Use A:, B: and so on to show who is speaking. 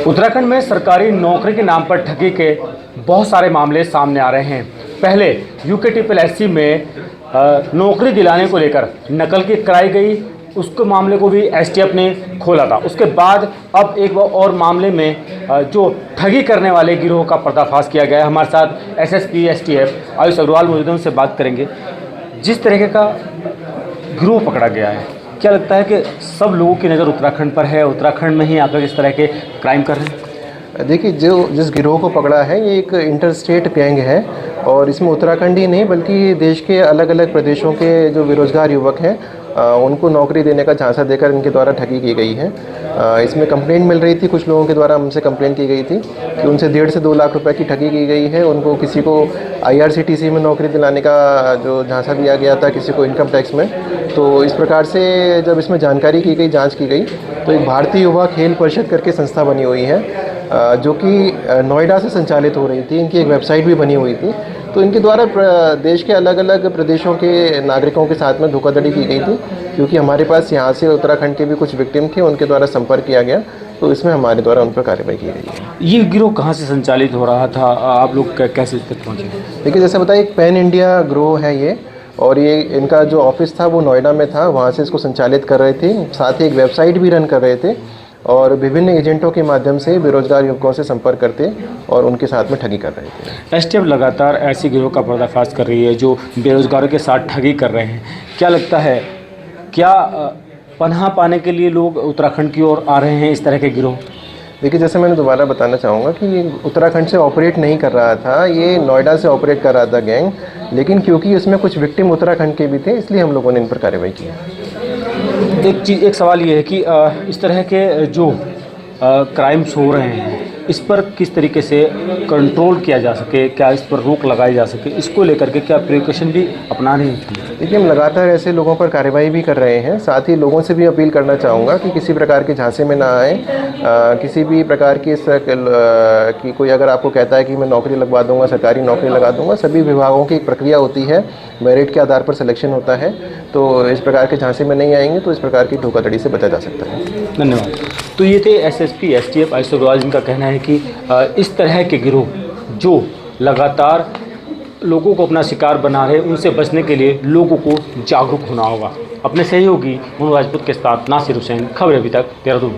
A: उत्तराखंड में सरकारी नौकरी के नाम पर ठगी के बहुत सारे मामले सामने आ रहे हैं। पहले UKTPLSC में नौकरी दिलाने को लेकर नकल की कराई गई, उसके मामले को भी STF ने खोला था। उसके बाद अब एक और मामले में जो ठगी करने वाले गिरोह का पर्दाफाश किया गया है। हमारे साथ SSP STF आयुष अग्रवाल मौजूद हैं, उनसे बात करेंगे। जिस तरीके का गिरोह पकड़ा गया है, क्या लगता है कि सब लोगों की नज़र उत्तराखंड पर है, उत्तराखंड में ही आकर इस तरह के क्राइम कर रहे हैं?
B: देखिए, जिस गिरोह को पकड़ा है ये एक इंटर स्टेट गैंग है और इसमें उत्तराखंड ही नहीं बल्कि देश के अलग अलग प्रदेशों के जो बेरोजगार युवक हैं उनको नौकरी देने का झांसा देकर इनके द्वारा ठगी की गई है। इसमें कंप्लेंट मिल रही थी, कुछ लोगों के द्वारा हमसे कंप्लेंट की गई थी कि उनसे 1.5 से 2 लाख रुपए की ठगी की गई है। उनको किसी को IRCTC में नौकरी दिलाने का जो झांसा दिया गया था, किसी को इनकम टैक्स में। तो इस प्रकार से जब इसमें जानकारी की गई, जाँच की गई, तो एक भारतीय युवा खेल परिषद करके संस्था बनी हुई है जो कि नोएडा से संचालित हो रही थी। इनकी एक वेबसाइट भी बनी हुई थी। तो इनके द्वारा देश के अलग अलग प्रदेशों के नागरिकों के साथ में धोखाधड़ी की गई थी, क्योंकि हमारे पास यहाँ से उत्तराखंड के भी कुछ विक्टिम थे, उनके द्वारा संपर्क किया गया, तो इसमें हमारे द्वारा उन पर कार्रवाई की गई है।
A: ये गिरोह कहाँ से संचालित हो रहा था, आप लोग कैसे इस तक पहुँचे?
B: देखिए, जैसे बताया, एक पैन इंडिया गिरोह है ये, और ये इनका जो ऑफिस था वो नोएडा में था, वहाँ से इसको संचालित कर रहे थे। साथ ही एक वेबसाइट भी रन कर रहे थे और विभिन्न एजेंटों के माध्यम से बेरोजगार युवकों से संपर्क करते और उनके साथ में ठगी कर रहे थे।
A: STF लगातार ऐसी गिरोह का पर्दाफाश कर रही है जो बेरोजगारों के साथ ठगी कर रहे हैं। क्या लगता है, क्या पनाह पाने के लिए लोग उत्तराखंड की ओर आ रहे हैं इस तरह के गिरोह?
B: देखिए, जैसे मैंने दोबारा बताना चाहूँगा कि ये उत्तराखंड से ऑपरेट नहीं कर रहा था, ये नोएडा से ऑपरेट कर रहा था गैंग, लेकिन क्योंकि इसमें कुछ विक्टिम उत्तराखंड के भी थे, इसलिए हम लोगों ने इन पर कार्रवाई की।
A: एक सवाल ये है कि इस तरह के जो क्राइम्स हो रहे हैं, इस पर किस तरीके से कंट्रोल किया जा सके, क्या इस पर रोक लगाई जा सके, इसको लेकर के क्या प्रिकॉशन भी अपना रही है?
B: देखिए, हम लगातार ऐसे लोगों पर कार्रवाई भी कर रहे हैं। साथ ही लोगों से भी अपील करना चाहूँगा कि किसी प्रकार के झांसे में ना आए। किसी भी प्रकार की कोई अगर आपको कहता है कि मैं नौकरी लगवा दूंगा, सरकारी नौकरी लगा दूंगा, सभी विभागों की एक प्रक्रिया होती है, मेरिट के आधार पर सिलेक्शन होता है। तो इस प्रकार के झांसे में नहीं आएंगे तो इस प्रकार की धोखाधड़ी से बचा जा सकता है।
A: धन्यवाद। तो ये थे SSP STF आयुष अग्रवाल, जिनका कहना है कि इस तरह के गिरोह जो लगातार लोगों को अपना शिकार बना रहे, उनसे बचने के लिए लोगों को जागरूक होना होगा। अपने सहयोगी मनोज राजपूत के साथ नासिर हुसैन, खबर अभी तक, देहरादून।